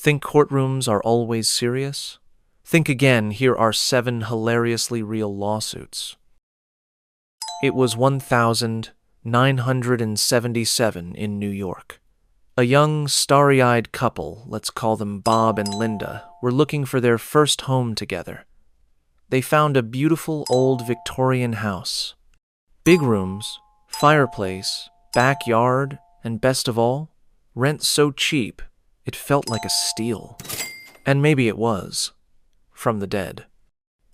Think courtrooms are always serious? Think again, here are 7 hilariously real lawsuits. It was 1977 in New York. A young, starry-eyed couple, let's call them Bob and Linda, were looking for their first home together. They found a beautiful old Victorian house. Big rooms, fireplace, backyard, and best of all, rent so cheap it felt like a steal. And maybe it was. From the dead.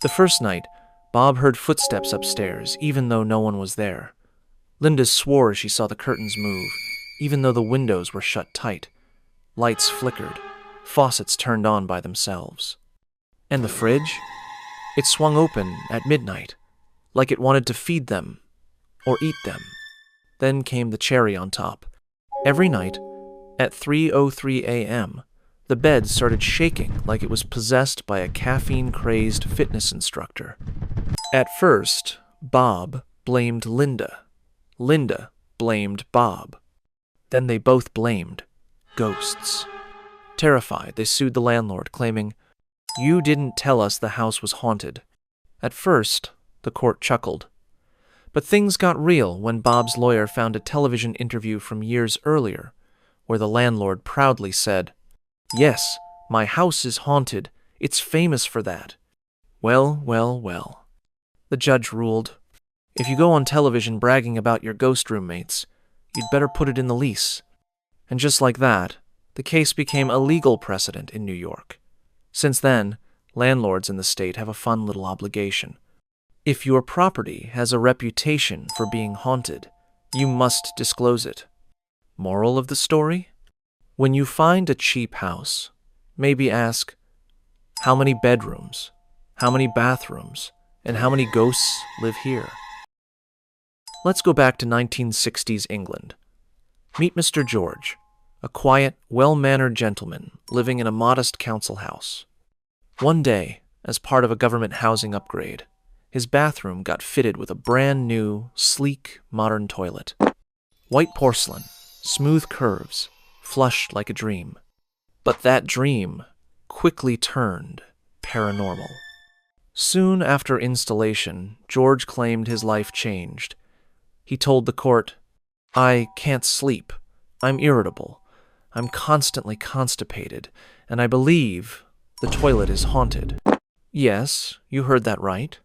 The first night, Bob heard footsteps upstairs, even though no one was there. Linda swore she saw the curtains move, even though the windows were shut tight. Lights flickered, faucets turned on by themselves. And the fridge? It swung open at midnight, like it wanted to feed them, or eat them. Then came the cherry on top. Every night, at 3:03 a.m., the bed started shaking like it was possessed by a caffeine-crazed fitness instructor. At first, Bob blamed Linda. Linda blamed Bob. Then they both blamed ghosts. Terrified, they sued the landlord, claiming, "You didn't tell us the house was haunted." At first, the court chuckled. But things got real when Bob's lawyer found a television interview from years earlier, where the landlord proudly said, "Yes, my house is haunted. It's famous for that." Well, well, well. The judge ruled, if you go on television bragging about your ghost roommates, you'd better put it in the lease. And just like that, the case became a legal precedent in New York. Since then, landlords in the state have a fun little obligation. If your property has a reputation for being haunted, you must disclose it. Moral of the story? When you find a cheap house, maybe ask, how many bedrooms, how many bathrooms, and how many ghosts live here? Let's go back to 1960s England. Meet Mr. George, a quiet, well-mannered gentleman living in a modest council house. One day, as part of a government housing upgrade, his bathroom got fitted with a brand new, sleek, modern toilet. White porcelain, smooth curves, flushed like a dream. But that dream quickly turned paranormal. Soon after installation, George claimed his life changed. He told the court, "I can't sleep. I'm irritable. I'm constantly constipated, and I believe the toilet is haunted." Yes, you heard that right.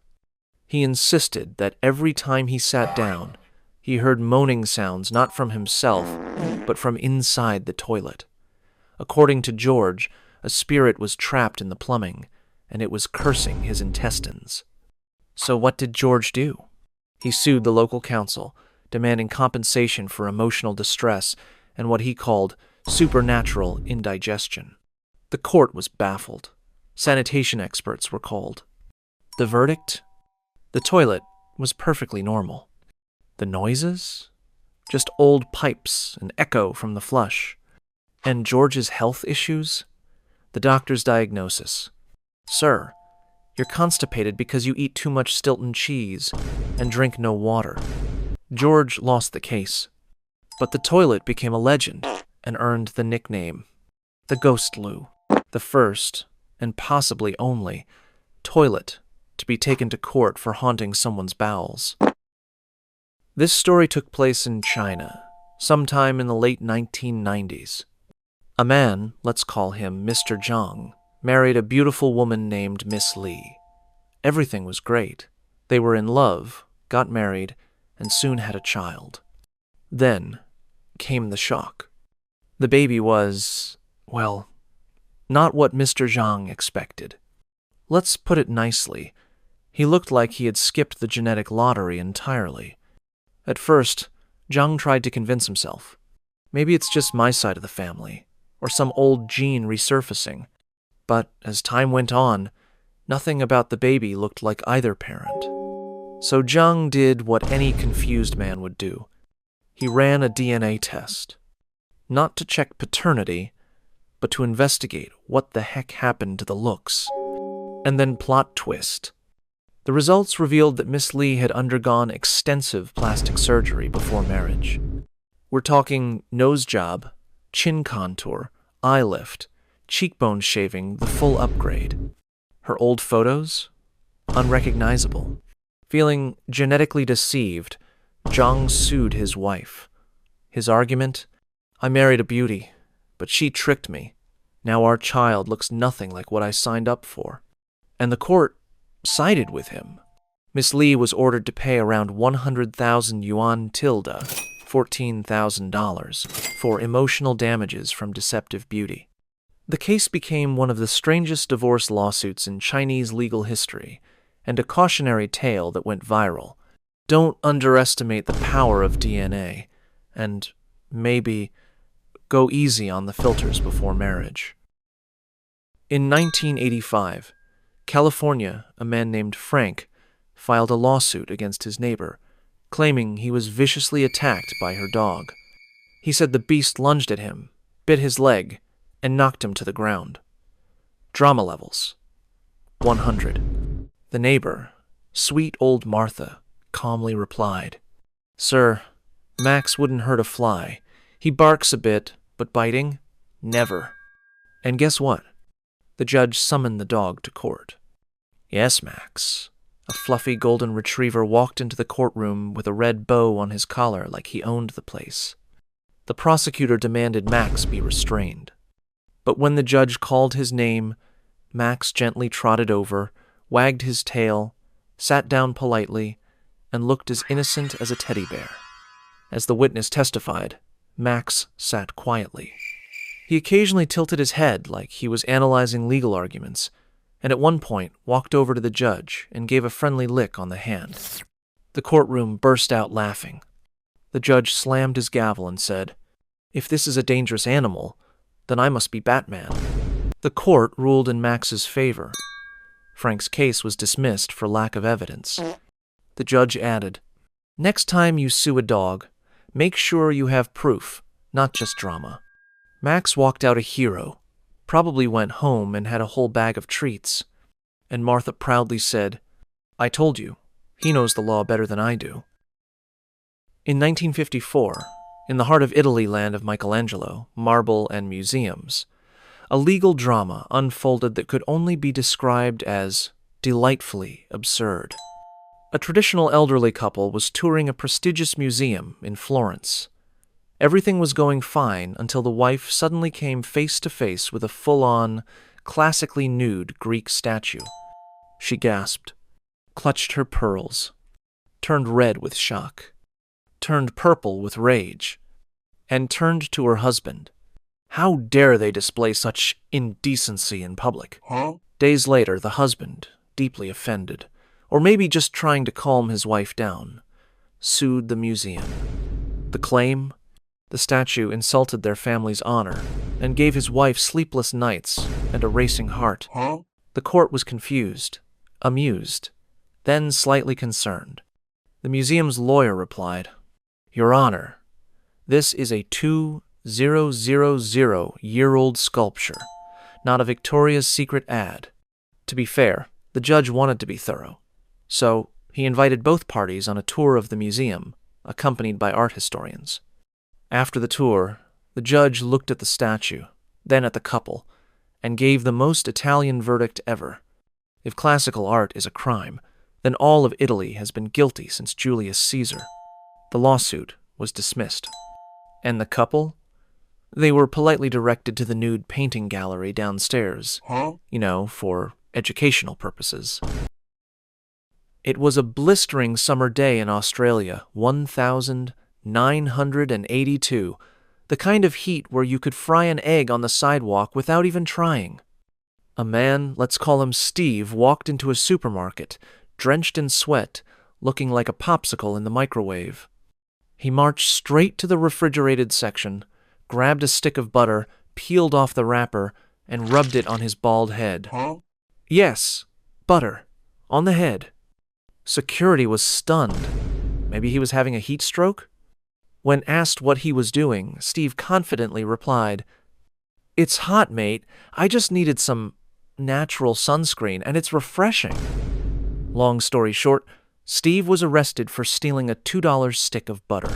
He insisted that every time he sat down, he heard moaning sounds not from himself, but from inside the toilet. According to George, a spirit was trapped in the plumbing, and it was cursing his intestines. So what did George do? He sued the local council, demanding compensation for emotional distress and what he called supernatural indigestion. The court was baffled. Sanitation experts were called. The verdict? The toilet was perfectly normal. The noises? Just old pipes and echo from the flush. And George's health issues? The doctor's diagnosis. Sir, you're constipated because you eat too much Stilton cheese and drink no water. George lost the case. But the toilet became a legend and earned the nickname, the Ghost Loo, the first, and possibly only, toilet to be taken to court for haunting someone's bowels. This story took place in China, sometime in the late 1990s. A man, let's call him Mr. Zhang, married a beautiful woman named Miss Li. Everything was great. They were in love, got married, and soon had a child. Then came the shock. The baby was, well, not what Mr. Zhang expected. Let's put it nicely. He looked like he had skipped the genetic lottery entirely. At first, Zhang tried to convince himself. Maybe it's just my side of the family, or some old gene resurfacing. But as time went on, nothing about the baby looked like either parent. So Zhang did what any confused man would do. He ran a DNA test. Not to check paternity, but to investigate what the heck happened to the looks. And then plot twist. The results revealed that Miss Li had undergone extensive plastic surgery before marriage. We're talking nose job, chin contour, eye lift, cheekbone shaving the full upgrade. Her old photos? Unrecognizable. Feeling genetically deceived, Zhang sued his wife. His argument? I married a beauty, but she tricked me. Now our child looks nothing like what I signed up for. And the court sided with him. Miss Lee was ordered to pay around 100,000 yuan tilde, $14,000, for emotional damages from deceptive beauty. The case became one of the strangest divorce lawsuits in Chinese legal history, and a cautionary tale that went viral. Don't underestimate the power of DNA, and maybe go easy on the filters before marriage. In 1985, California, a man named Frank filed a lawsuit against his neighbor, claiming he was viciously attacked by her dog. He said the beast lunged at him, bit his leg, and knocked him to the ground. Drama levels: 100. The neighbor, sweet old Martha, calmly replied, "Sir, Max wouldn't hurt a fly. He barks a bit, but biting? Never." And guess what? The judge summoned the dog to court. Yes, Max. A fluffy golden retriever walked into the courtroom with a red bow on his collar like he owned the place. The prosecutor demanded Max be restrained. But when the judge called his name, Max gently trotted over, wagged his tail, sat down politely, and looked as innocent as a teddy bear. As the witness testified, Max sat quietly. He occasionally tilted his head like he was analyzing legal arguments, and at one point walked over to the judge and gave a friendly lick on the hand. The courtroom burst out laughing. The judge slammed his gavel and said, "If this is a dangerous animal, then I must be Batman." The court ruled in Max's favor. Frank's case was dismissed for lack of evidence. The judge added, "Next time you sue a dog, make sure you have proof, not just drama." Max walked out a hero, probably went home and had a whole bag of treats. And Martha proudly said, "I told you, he knows the law better than I do." In 1954, in the heart of Italy land of Michelangelo, marble and museums, a legal drama unfolded that could only be described as delightfully absurd. A traditional elderly couple was touring a prestigious museum in Florence. Everything was going fine until the wife suddenly came face to face with a full-on, classically nude Greek statue. She gasped, clutched her pearls, turned red with shock, turned purple with rage, and turned to her husband. How dare they display such indecency in public? Days later, the husband, deeply offended, or maybe just trying to calm his wife down, sued the museum. The claim? The statue insulted their family's honor and gave his wife sleepless nights and a racing heart. The court was confused, amused, then slightly concerned. The museum's lawyer replied, "Your Honor, this is a 2000-year-old sculpture, not a Victoria's Secret ad." To be fair, the judge wanted to be thorough, so he invited both parties on a tour of the museum, accompanied by art historians. After the tour, the judge looked at the statue, then at the couple, and gave the most Italian verdict ever. If classical art is a crime, then all of Italy has been guilty since Julius Caesar. The lawsuit was dismissed. And the couple? They were politely directed to the Nude painting gallery downstairs, for educational purposes. It was a blistering summer day in Australia, 1982, the kind of heat where you could fry an egg on the sidewalk without even trying. A man, let's call him Steve, walked into a supermarket, drenched in sweat, looking like a popsicle in the microwave. He marched straight to the refrigerated section, grabbed a stick of butter, peeled off the wrapper, and rubbed it on his bald head. Yes, butter, on the head. Security was stunned. Maybe he was having a heat stroke? When asked what he was doing, Steve confidently replied, "It's hot, mate. I just needed some natural sunscreen, and it's refreshing." Long story short, Steve was arrested for stealing a $2 stick of butter.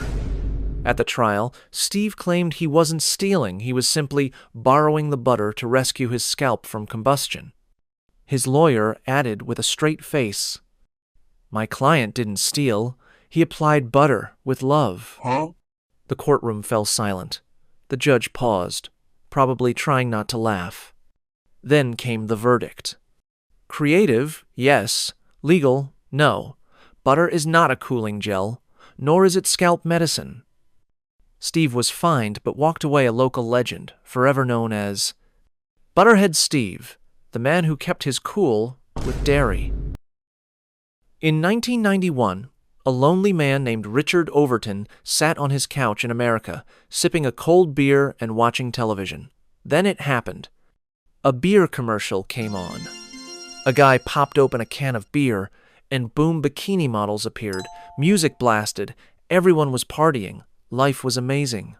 At the trial, Steve claimed he wasn't stealing, he was simply borrowing the butter to rescue his scalp from combustion. His lawyer added with a straight face, "My client didn't steal, he applied butter with love." The courtroom fell silent. The judge paused, probably trying not to laugh. Then came the verdict. Creative, yes. Legal, no. Butter is not a cooling gel, nor is it scalp medicine. Steve was fined but walked away a local legend, forever known as Butterhead Steve, the man who kept his cool with dairy. In 1991, a lonely man named Richard Overton sat on his couch in America, sipping a cold beer and watching television. Then it happened. A beer commercial came on. A guy popped open a can of beer, and boom, bikini models appeared. Music blasted. Everyone was partying. Life was amazing.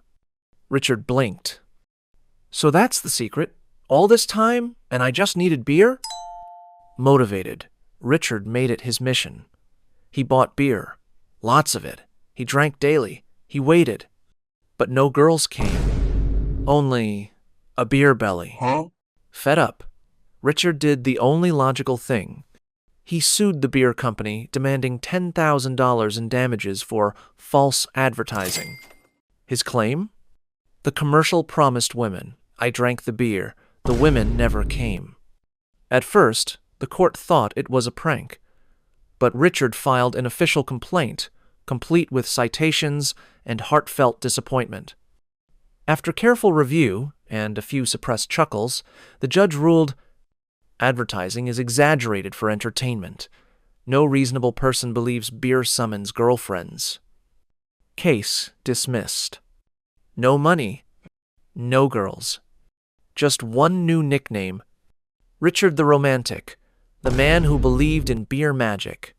Richard blinked. So that's the secret? All this time, and I just needed beer? Motivated, Richard made it his mission. He bought beer. Lots of it. He drank daily. He waited. But no girls came. Only a beer belly. Fed up, Richard did the only logical thing. He sued the beer company, demanding $10,000 in damages for false advertising. His claim? The commercial promised women. I drank the beer. The women never came. At first, the court thought it was a prank. But Richard filed an official complaint, complete with citations and heartfelt disappointment. After careful review and a few suppressed chuckles, the judge ruled, advertising is exaggerated for entertainment. No reasonable person believes beer summons girlfriends. Case dismissed. No money. No girls. Just one new nickname. Richard the Romantic, the man who believed in beer magic.